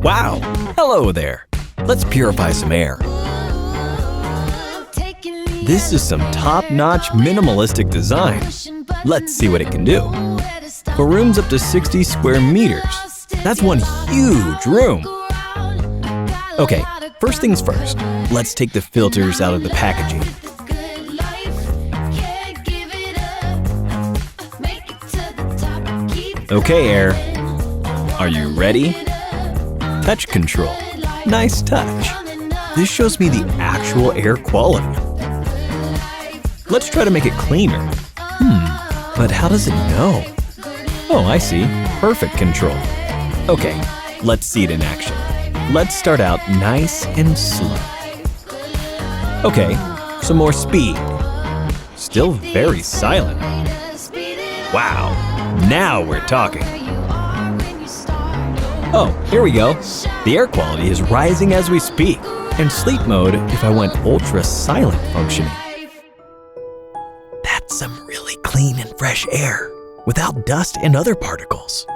Wow! Hello there! Let's purify some air. This is some top-notch minimalistic design. Let's see what it can do. For rooms up to 60 square meters, that's one huge room. Okay, first things first, let's take the filters out of the packaging. Okay, air. Are you ready? Touch control. Nice touch. This shows me the actual air quality. Let's try to make it cleaner. But how does it know? Oh, I see. Perfect control. Okay, let's see it in action. Let's start out nice and slow. Okay, some more speed. Still very silent. Wow, now we're talking. Oh, here we go. The air quality is rising as we speak. And sleep mode if I went ultra silent functioning. That's some really clean and fresh air, without dust and other particles.